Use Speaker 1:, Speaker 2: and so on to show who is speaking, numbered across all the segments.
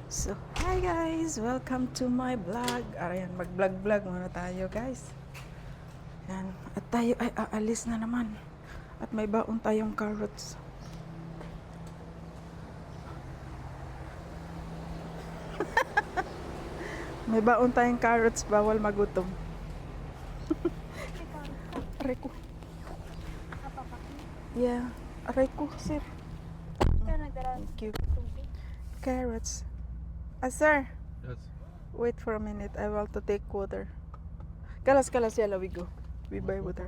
Speaker 1: So, hi guys! Welcome to my vlog. Ayan, mag-vlog-vlog muna tayo guys. Ayan, at tayo ay aalis na naman. At may baon tayong carrots. May baon tayong carrots, bawal magutom. Aray ko. Yeah, aray ko, sir. Thank you. Carrots. Sir.
Speaker 2: Yes.
Speaker 1: Wait for a minute. I want to take water. Kalas yala we go. We buy water.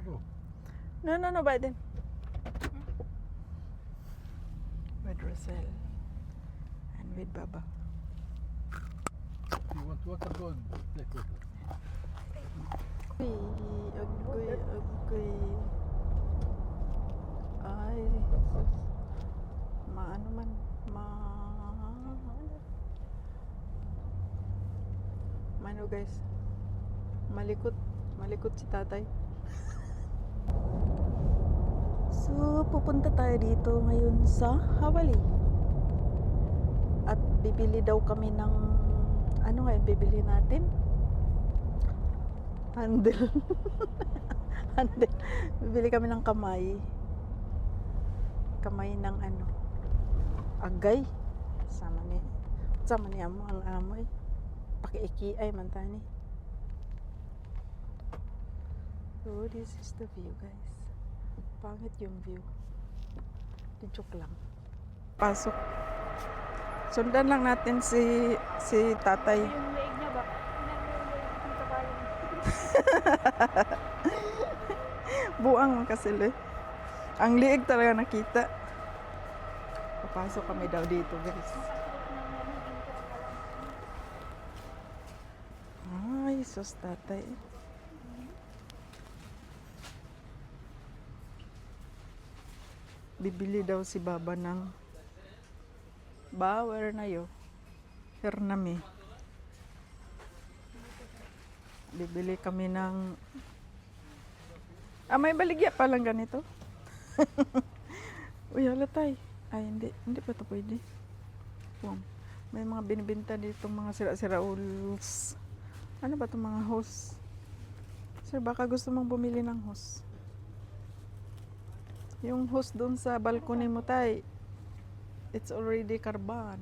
Speaker 1: No, Biden. With Rosel. And with Baba.
Speaker 2: You want water? Go and take water.
Speaker 1: Agoy. Ay, sus. Maano man. Mano guys. Malikot si tatay. So, pupunta tayo dito ngayon sa Hawali. At bibili daw kami ng ano nga yung bibili natin? Handle. Handle. Bibili kami ng kamay. Kamay ng ano? Agay. Sama ni amo ang amoy. Pakiiki ay mantani. So, this is the view, guys. Pangit yung view. Joke lang. Pasok. Sundan lang natin si tatay.
Speaker 3: Yung leeg niya ba? Yung kabayo.
Speaker 1: Buang kasi le. Ang liig talaga nakita. Papasok kami daw dito, guys. Ay, sus tatay. Bibili daw si Baba ng Bauer na yo. Hernami. Bibili kami ng may baligya pa lang ganito. Uy, halatay. Ay, hindi pa to pwede. May mga binibenta dito mga sira-sira uls. Ano ba itong mga hose? Sir, baka gusto mong bumili ng hose. Yung hose doon sa balcony mo, tay. It's already carbon.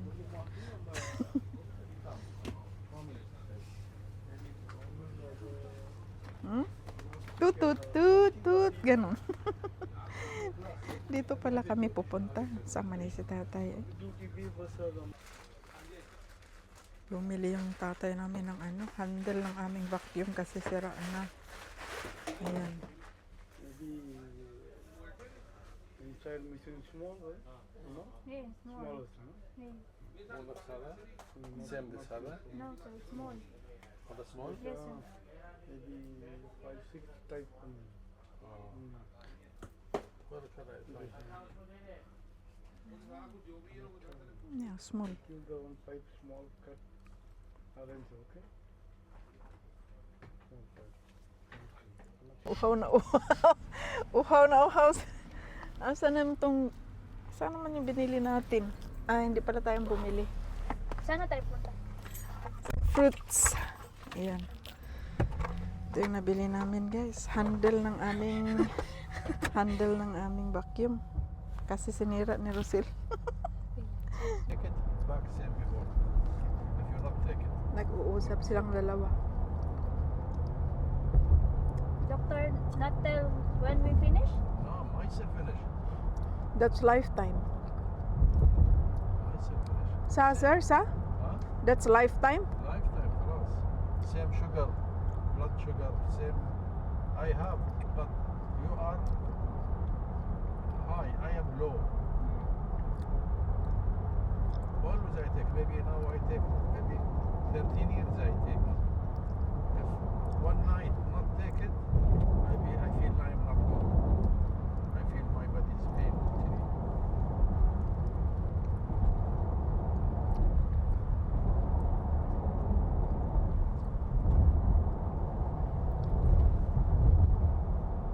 Speaker 1: Tut. Ganon. Dito pala kami pupunta. Sama ni si tatay. Bumili yung tatay namin ng handle ng aming vacuum kasi sira na. Ayan.
Speaker 2: Inside machine small, right? No?
Speaker 3: Yeah, small.
Speaker 2: Smallest, huh?
Speaker 3: Yeah.
Speaker 2: Smaller sala? Same the sala?
Speaker 3: No, so it's small.
Speaker 2: For the small?
Speaker 3: Yes, sir.
Speaker 2: Maybe 5-6 type. What color is it?
Speaker 1: Yeah, small.
Speaker 2: Give the 1 pipe small cut orange, okay? Small pipe.
Speaker 1: Uhaw na uhaw. Uhaw na uhaw. Saan naman yung binili natin? Hindi pala tayong bumili.
Speaker 3: Sana tayo punta.
Speaker 1: Fruits. Ayan. Ito yung nabili namin, guys. Handle ng aming vacuum. Kasi sinira ni Rosel.
Speaker 2: Take it back same before. If you not take it.
Speaker 1: Nag-uusap silang dalawa.
Speaker 3: Doctor, not tell when we finish?
Speaker 2: No, I said finish.
Speaker 1: That's lifetime.
Speaker 2: I said finish.
Speaker 1: Sir?
Speaker 2: Huh?
Speaker 1: That's lifetime?
Speaker 2: Lifetime for us. Same sugar, blood sugar, same. I have, but you are high. I am low. Always I take. Maybe now I take. Maybe 13 years I take. If one night not take it, maybe I feel I am not good. I feel my body's pain. Actually.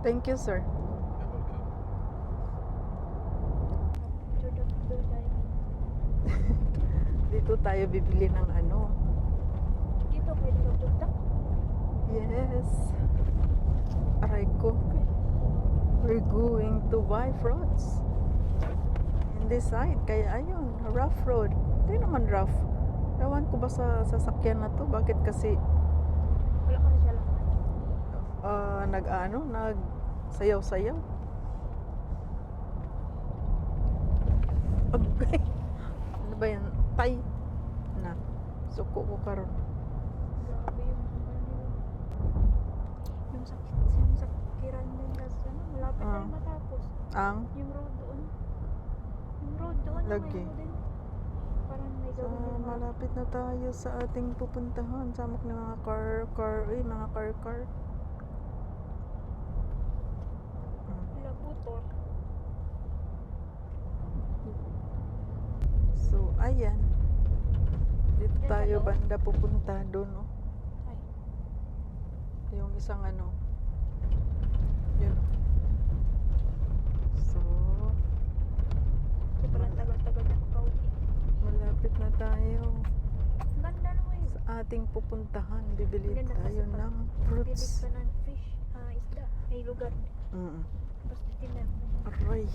Speaker 1: Thank you, sir.
Speaker 2: You're welcome.
Speaker 3: To the guy.
Speaker 1: Dito tayo bibili ng ano.
Speaker 3: Dito pwede magpunta.
Speaker 1: Yes. Aray ko. We're going to buy fruits. In this side. Kaya ayun, rough road. Hindi naman rough. Ewan ko ba sa sasakyan na to? Bakit kasi
Speaker 3: Wala kasi siya lang.
Speaker 1: nag sayaw-sayaw. Okay. Ano ba yan? Tay. Na. Suko ko karon.
Speaker 3: Grabe yung yung sakiran din kasi ano, malapit
Speaker 1: Ah.
Speaker 3: tayo matapos.
Speaker 1: Ang
Speaker 3: Yung road doon. Yung road doon.
Speaker 1: Lagi.
Speaker 3: May ano din. Parang may
Speaker 1: So,
Speaker 3: gawin din.
Speaker 1: malapit na tayo sa ating pupuntahan. Samok ng mga mga car.
Speaker 3: Wala putor.
Speaker 1: So, ayan. Dito
Speaker 3: Yan sa
Speaker 1: tayo
Speaker 3: loob.
Speaker 1: banda pupunta doon, no?
Speaker 3: Ay.
Speaker 1: Yung isang ano. Yun. So,
Speaker 3: Sobrang tagal-tagal na pauwi.
Speaker 1: malapit na tayo
Speaker 3: Ang ganda naman yun.
Speaker 1: sa ating pupuntahan. Bibili
Speaker 3: Ang ganda
Speaker 1: tayo
Speaker 3: kasi pag
Speaker 1: ng
Speaker 3: Bibig
Speaker 1: fruits.
Speaker 3: ka ng fish, isda. May lugar. Basta tinan.
Speaker 1: Aray.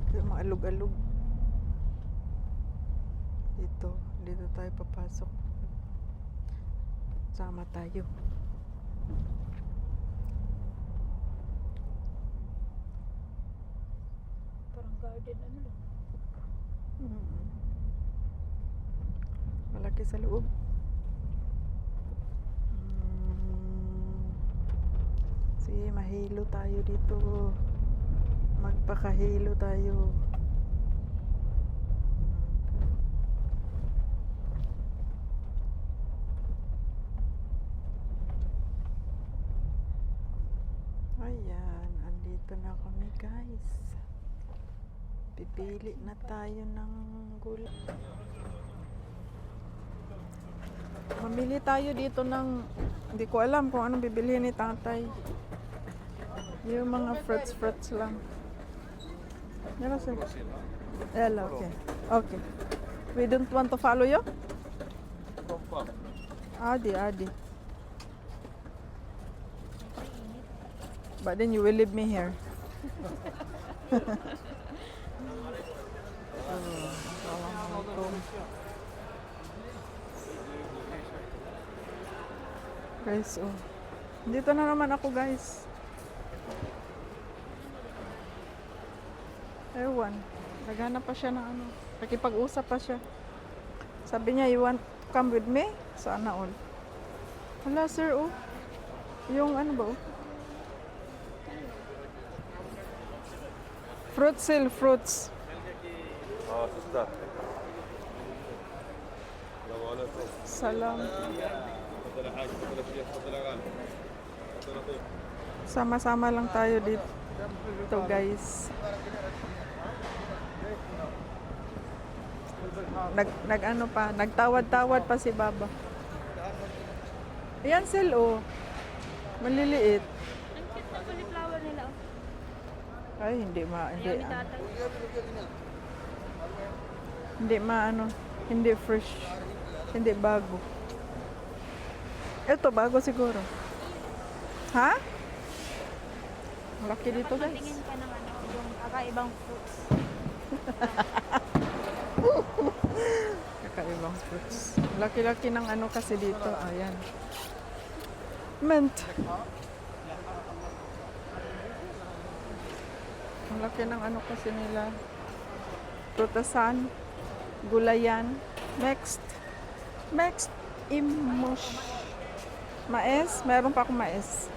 Speaker 1: Kaya maalog-alog. Dito tayo papasok. Sama tayo.
Speaker 3: Parang garden ano lang.
Speaker 1: Mm. Malaki sa loob. Sige, mahilo tayo dito. Magpakahilo tayo. Ayan, andito na kami guys. Pipili na tayo ng gulay. Mamili tayo dito ng, hindi ko alam kung anong bibilihin ni tatay. Yung mga fruits lang. Yan sir. Hello, okay. Okay. We don't want to follow you? Adi. But then you will leave me here. Assalamualaikum. Guys, oh. Dito na naman ako, guys. Ewan. Naghanap pa siya ng ano. Nakipag-usap pa siya. Sabi niya, you want to come with me? Sana all. Hala, sir, oh. Yung ano ba, oh? Fruit sale, fruits.
Speaker 4: تفضل السلام عليكم
Speaker 1: Salam.
Speaker 4: تفضل يا حاج تفضل يا شيخ تفضل يا غالي تفضل يا طيب
Speaker 1: Sama-sama lang tayo dito. Ito, guys. Nag-ano pa, nagtawad-tawad pa si Baba. Ayan, sel, oh. Maliliit.
Speaker 3: Ang cute na cauliflower nila. Oh.
Speaker 1: Ay, hindi
Speaker 3: Yummy tatay.
Speaker 1: hindi fresh. Hindi bago. Ito, bago siguro. Ha? Malaki dito,
Speaker 3: Dapat
Speaker 1: guys.
Speaker 3: matingin ka ng ano, yung kakaibang fruits.
Speaker 1: Kakaibang fruits. Laki-laki ng ano kasi dito. Ayan. Mint. Ang laki ng ano kasi nila. Prutasan. Gulayan. Next. Imush. Mais. Meron pa akong mais.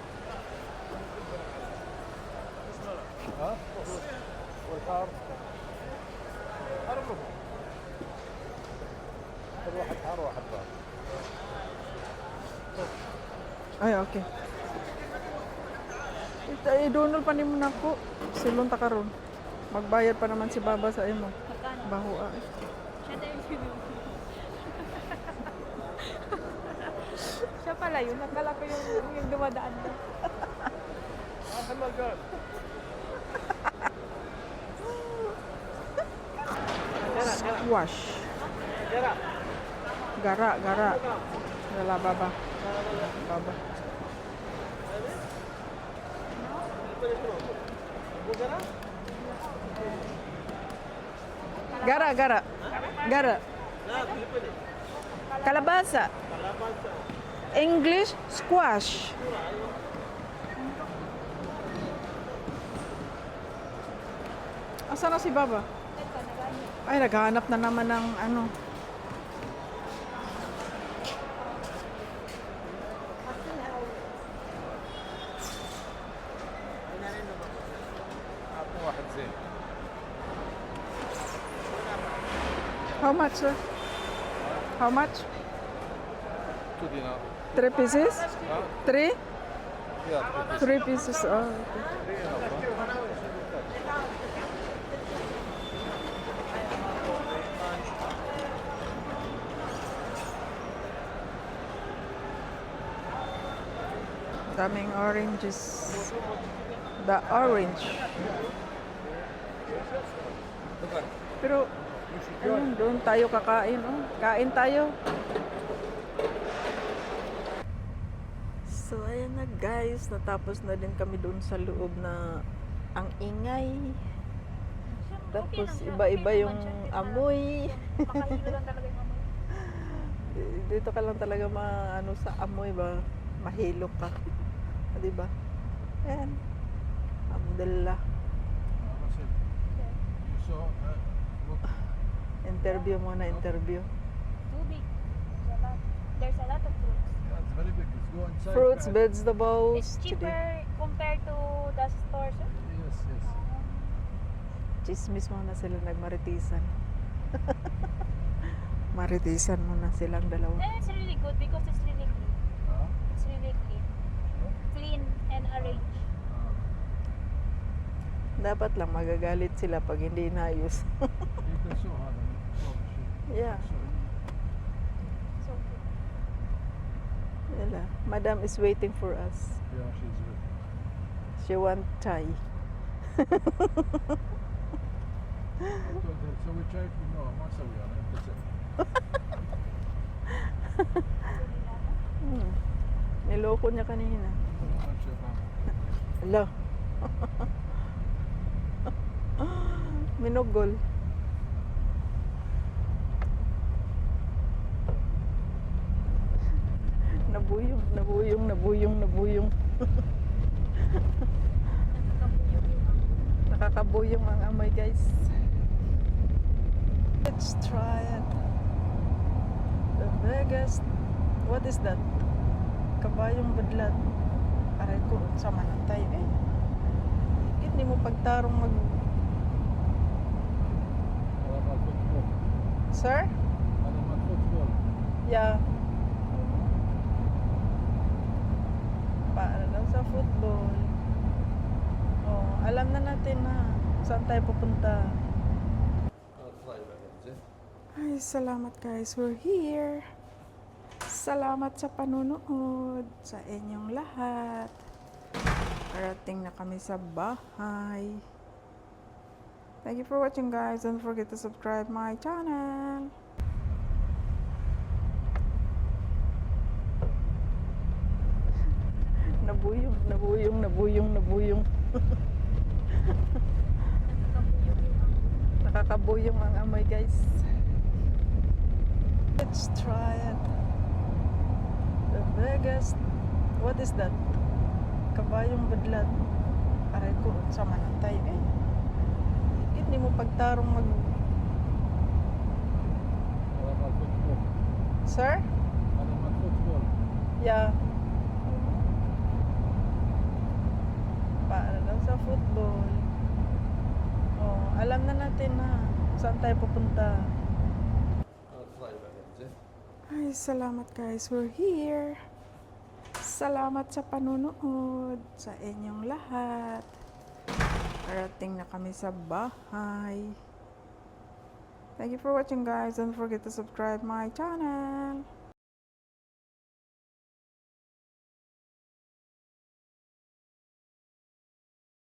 Speaker 2: والحار حرب كل واحد حار وواحد بار
Speaker 1: Ay, okay. Idunol pa ni mo na ko. Silong ta karon. Magbayad pa naman si Baba sa imo.
Speaker 3: Magkano?
Speaker 1: Baho ah.
Speaker 3: Siya tayo yung Siya pala yun. Nakala ko yung dumadaan na.
Speaker 2: خلنا القال
Speaker 1: Squash. Gara, gara. Wala, baba. Baba. Gara, gara. Gara. Kalabasa. English, squash. Asa na si Baba? Ay, naghahanap na naman ng ano.
Speaker 2: أعطني واحد زين.
Speaker 1: How much, sir? How much?
Speaker 2: 2 دينار.
Speaker 1: 3 pieces?
Speaker 2: ها؟
Speaker 1: 3?
Speaker 2: يا
Speaker 1: 3 pieces. Oh, okay. Daming oranges. The orange. Pero, ayun, doon tayo kakain. Oh. Kain tayo. So, ayan na guys. Natapos na din kami doon sa loob na ang ingay. Tapos, iba-iba yung amoy.
Speaker 3: Makahilo lang talaga yung amoy.
Speaker 1: Dito ka lang talaga ano sa amoy ba? Mahilo ka. Di ba? Ayan. Alhamdulillah.
Speaker 2: So, look.
Speaker 1: Interview muna, interview.
Speaker 3: Too big. There's a lot of fruits.
Speaker 2: Yeah, it's very big. Let's go inside.
Speaker 1: Fruits,
Speaker 2: guys.
Speaker 1: vegetables.
Speaker 3: It's cheaper compared to the stores.
Speaker 2: Yes, yes.
Speaker 1: Chismis muna sila nagmaritisan. Maritisan muna silang dalawa.
Speaker 3: And it's really good because it's really clean.
Speaker 2: Huh?
Speaker 3: It's really clean. Clean and arranged.
Speaker 1: Dapat lang magagalit sila pag hindi inayos.
Speaker 2: Dito so hard.
Speaker 1: Yeah.
Speaker 3: So good.
Speaker 1: Yala. Madam is waiting for us.
Speaker 2: Yeah, she's good.
Speaker 1: She want chai.
Speaker 2: I told her, so we tried to know, masawi yan. That's it.
Speaker 1: Niloko niya kanina. Hello. Minugol. Nabuyong. Nakakabuyong ang amoy, guys. Let's try it. The biggest. What is that? Kabayong badlat. Aray ko, sa manantay eh. Hindi mo pagtarong mag...
Speaker 2: Alam ang football.
Speaker 1: Sir?
Speaker 2: Alam ang football.
Speaker 1: Yeah. Para daw sa football. Oh, alam na natin na saan tayo pupunta.
Speaker 2: I'll try that one, Zin.
Speaker 1: Ay, salamat guys. We're here. Salamat sa panunood sa inyong lahat. Parating na kami sa bahay. Thank you for watching guys. Don't forget to subscribe my channel. Nabuyong. Nakakabuyong ang amoy, guys. Let's try it. The biggest. What is that? Kabayong badlat. Aray ko, sa manantay eh. Hindi mo pagtarong mag...
Speaker 2: Alam ang football.
Speaker 1: Sir?
Speaker 2: Alam ang football.
Speaker 1: Yeah. Para daw sa football. Oh, alam na natin na saan tayo pupunta.
Speaker 2: I'll try that one, Zin.
Speaker 1: Ay, salamat guys. We're here. Salamat sa panunood sa inyong lahat. Parating na kami sa bahay. Thank you for watching guys. Don't forget to subscribe my channel.